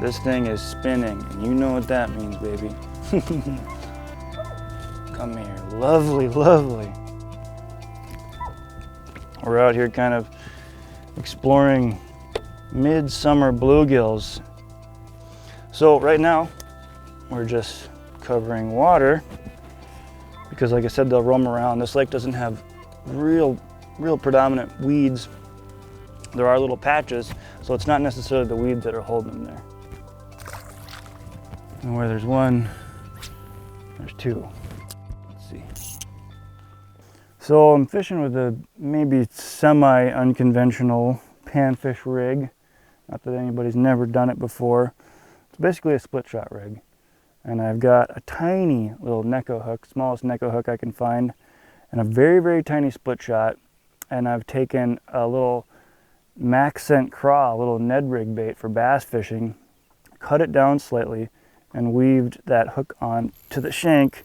This thing is spinning, and you know what that means, baby. Come here, lovely, lovely. We're out here kind of exploring midsummer bluegills. So right now, we're just covering water because, like I said, they'll roam around. This lake doesn't have real predominant weeds. There are little patches, so it's not necessarily the weeds that are holding them there. And where there's one, there's two. Let's see. So I'm fishing with a maybe semi-unconventional panfish rig. Not that anybody's never done it before. It's basically a split shot rig. And I've got a tiny little Neko hook, smallest Neko hook I can find, and a very tiny split shot. And I've taken a little MaxScent craw, a little Ned rig bait for bass fishing, cut it down slightly, and weaved that hook on to the shank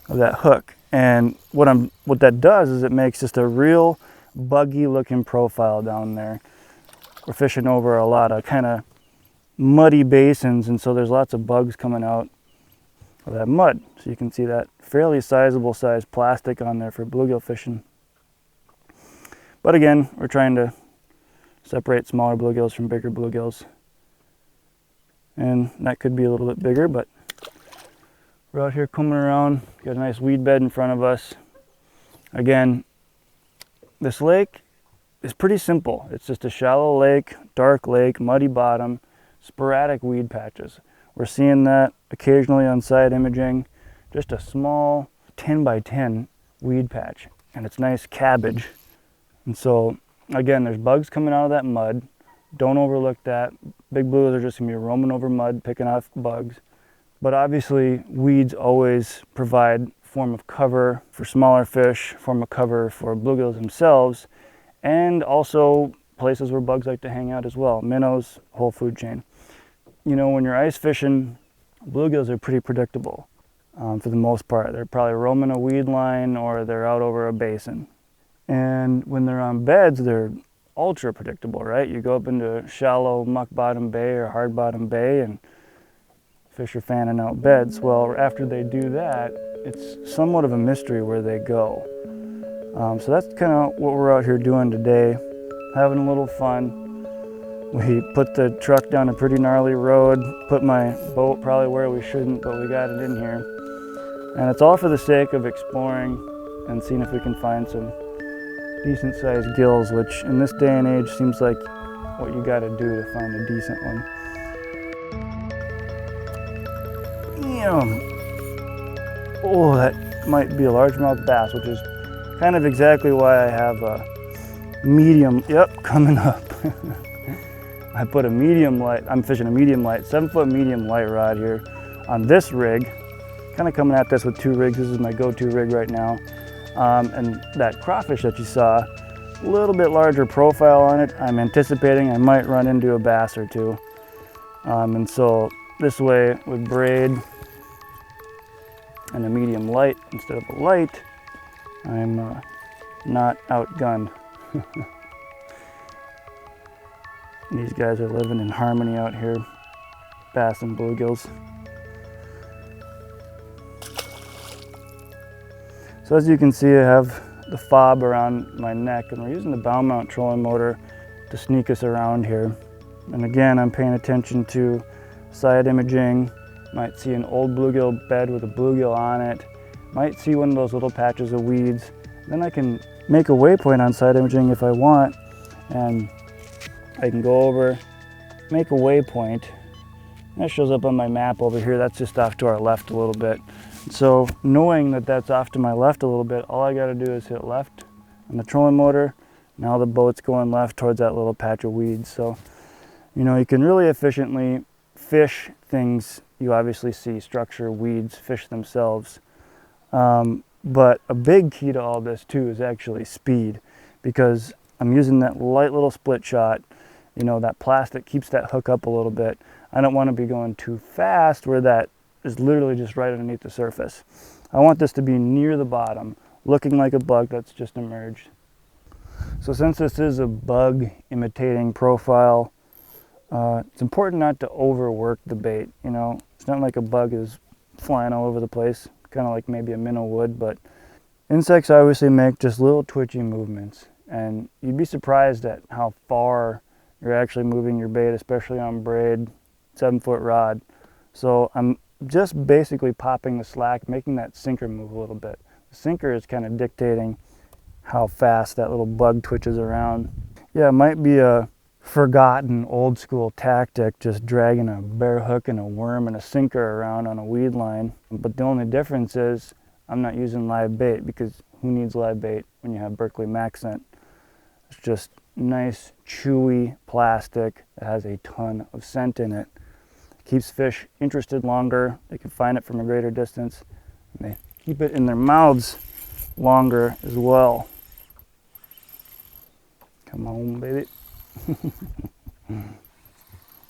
of that hook. And what that does is it makes just a real buggy looking profile down there. We're fishing over a lot of kind of muddy basins, and so there's lots of bugs coming out of that mud. So you can see that fairly sizable size plastic on there for bluegill fishing. But again, we're trying to separate smaller bluegills from bigger bluegills. And that could be a little bit bigger, but we're out here combing around. Got a nice weed bed in front of us. Again, this lake is pretty simple. It's just a shallow lake, dark lake, muddy bottom, sporadic weed patches. We're seeing that occasionally on side imaging, just a small 10 by 10 weed patch, and it's nice cabbage. And so again, there's bugs coming out of that mud. Don't overlook that. Big blues are just gonna be roaming over mud, picking off bugs. But obviously, weeds always provide a form of cover for smaller fish, form of cover for bluegills themselves, and also places where bugs like to hang out as well. Minnows, whole food chain. You know, when you're ice fishing, bluegills are pretty predictable for the most part. They're probably roaming a weed line or they're out over a basin. And when they're on beds, they're ultra predictable, right? You go up into shallow muck bottom bay or hard bottom bay and fish are fanning out beds. Well, after they do that, it's somewhat of a mystery where they go. So that's kind of what we're out here doing today, having a little fun. We put the truck down a pretty gnarly road, put my boat probably where we shouldn't, but we got it in here. And it's all for the sake of exploring and seeing if we can find some decent sized gills, which in this day and age seems like what you got to do to find a decent one. Damn. Oh, that might be a largemouth bass, which is kind of exactly why I have a medium, yep, coming up. I put a medium light, I'm fishing a medium light, 7-foot medium light rod here on this rig. Kind of coming at this with two rigs. This is my go-to rig right now. And that crawfish that you saw, a little bit larger profile on it. I'm anticipating I might run into a bass or two. And so this way with braid and a medium light instead of a light, I'm not outgunned. These guys are living in harmony out here, bass and bluegills. So as you can see, I have the fob around my neck, and we're using the bow mount trolling motor to sneak us around here. And again, I'm paying attention to side imaging. Might see an old bluegill bed with a bluegill on it. Might see one of those little patches of weeds. Then I can make a waypoint on side imaging if I want, and I can go over, make a waypoint. That shows up on my map over here. That's just off to our left a little bit. So knowing that that's off to my left a little bit, all I got to do is hit left on the trolling motor. Now the boat's going left towards that little patch of weeds. So, you know, you can really efficiently fish things you obviously see, structure, weeds, fish themselves. But a big key to all this too is actually speed, because I'm using that light little split shot. You know, that plastic keeps that hook up a little bit. I don't want to be going too fast where that is literally just right underneath the surface. I want this to be near the bottom, looking like a bug that's just emerged. So since this is a bug imitating profile, it's important not to overwork the bait. You know, it's not like a bug is flying all over the place, kind of like maybe a minnow would, but insects obviously make just little twitchy movements, and you'd be surprised at how far you're actually moving your bait, especially on braid 7-foot rod. So I'm just basically popping the slack, making that sinker move a little bit. The sinker is kind of dictating how fast that little bug twitches around. Yeah, it might be a forgotten old school tactic, just dragging a bare hook and a worm and a sinker around on a weed line. But the only difference is I'm not using live bait, because who needs live bait when you have Berkley MaxScent? It's just nice, chewy plastic that has a ton of scent in it. It keeps fish interested longer. They can find it from a greater distance, and they keep it in their mouths longer as well. Come on, baby.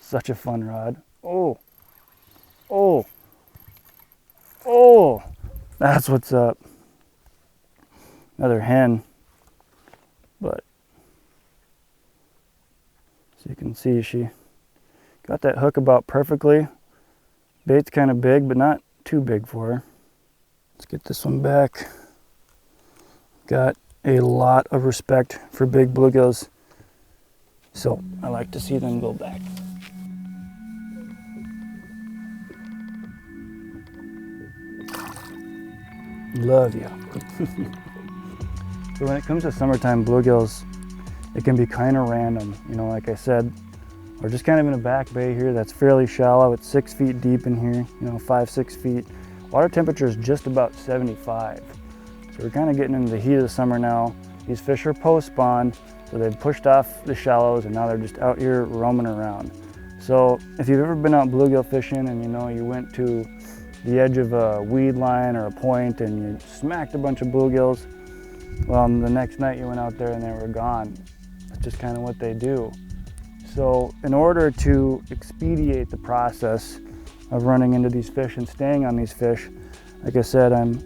Such a fun rod. Oh, oh, oh, that's what's up. Another hen, but so you can see she got that hook about perfectly. Bait's kind of big, but not too big for her. Let's get this one back. Got a lot of respect for big bluegills, so I like to see them go back. Love you. So when it comes to summertime bluegills, it can be kind of random. You know, like I said, we're just kind of in a back bay here that's fairly shallow. It's 6 feet deep in here, you know, 5-6 feet. Water temperature is just about 75. So we're kind of getting into the heat of the summer now. These fish are post-spawn, so they've pushed off the shallows and now they're just out here roaming around. So if you've ever been out bluegill fishing and you know you went to the edge of a weed line or a point and you smacked a bunch of bluegills, well, the next night you went out there and they were gone. That's just kind of what they do. So in order to expedite the process of running into these fish and staying on these fish, like I said, I'm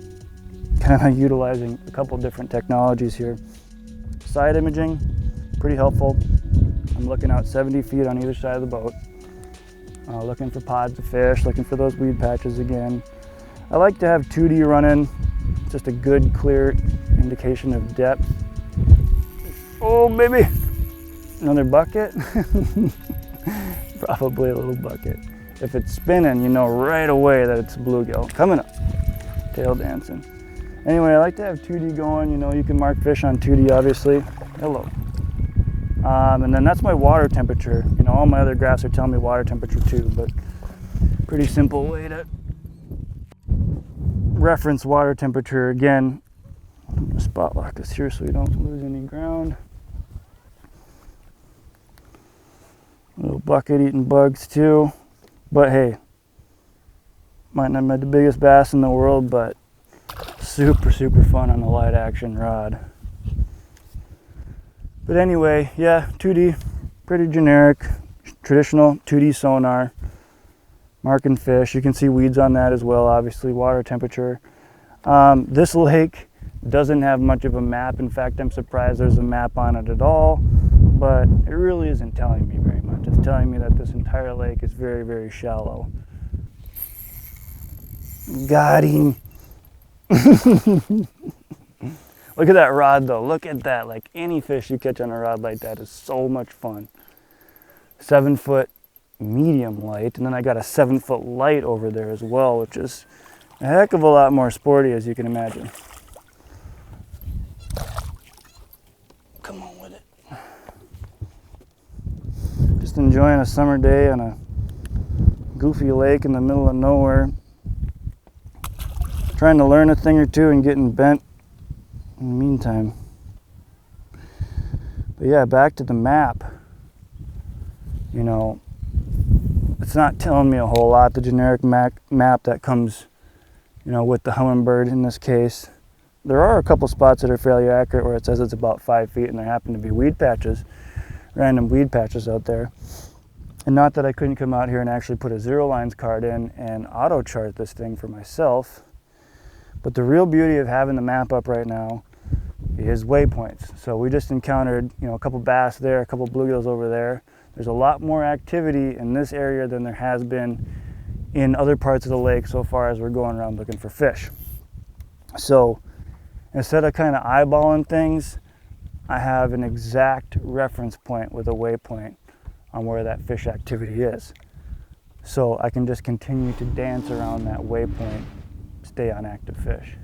kind of utilizing a couple different technologies here. Side imaging, pretty helpful. I'm looking out 70 feet on either side of the boat, looking for pods of fish, looking for those weed patches again. I like to have 2D running, just a good clear indication of depth. Oh baby, another bucket? Probably a little bucket. If it's spinning, you know right away that it's a bluegill. Coming up, tail dancing. Anyway, I like to have 2D going. You know, you can mark fish on 2D, obviously. Hello. And then that's my water temperature. You know, all my other graphs are telling me water temperature too, but pretty simple way to reference water temperature. Again, I'm gonna spot lock this here so we don't lose any ground. Little bucket eating bugs too. But hey, might not be the biggest bass in the world, but super fun on the light action rod. But anyway, yeah, 2D, pretty generic, traditional 2D sonar, marking fish. You can see weeds on that as well, obviously, water temperature. This lake doesn't have much of a map. In fact, I'm surprised there's a map on it at all, but it really isn't telling me very much. It's telling me that this entire lake is very shallow. Got him. Look at that rod though, look at that. Like any fish you catch on a rod like that is so much fun. 7-foot medium light, and then I got a 7-foot light over there as well, which is a heck of a lot more sporty, as you can imagine. Come on with it. Just enjoying a summer day on a goofy lake in the middle of nowhere. Trying to learn a thing or two and getting bent in the meantime. But yeah, back to the map. You know, it's not telling me a whole lot, the generic map that comes, you know, with the hummingbird in this case. There are a couple spots that are fairly accurate where it says it's about 5 feet and there happen to be weed patches, random weed patches out there. And not that I couldn't come out here and actually put a zero lines card in and auto chart this thing for myself. But the real beauty of having the map up right now is waypoints. So we just encountered, you know, a couple bass there, a couple bluegills over there. There's a lot more activity in this area than there has been in other parts of the lake so far as we're going around looking for fish. So instead of kind of eyeballing things, I have an exact reference point with a waypoint on where that fish activity is. So I can just continue to dance around that waypoint, stay on active fish.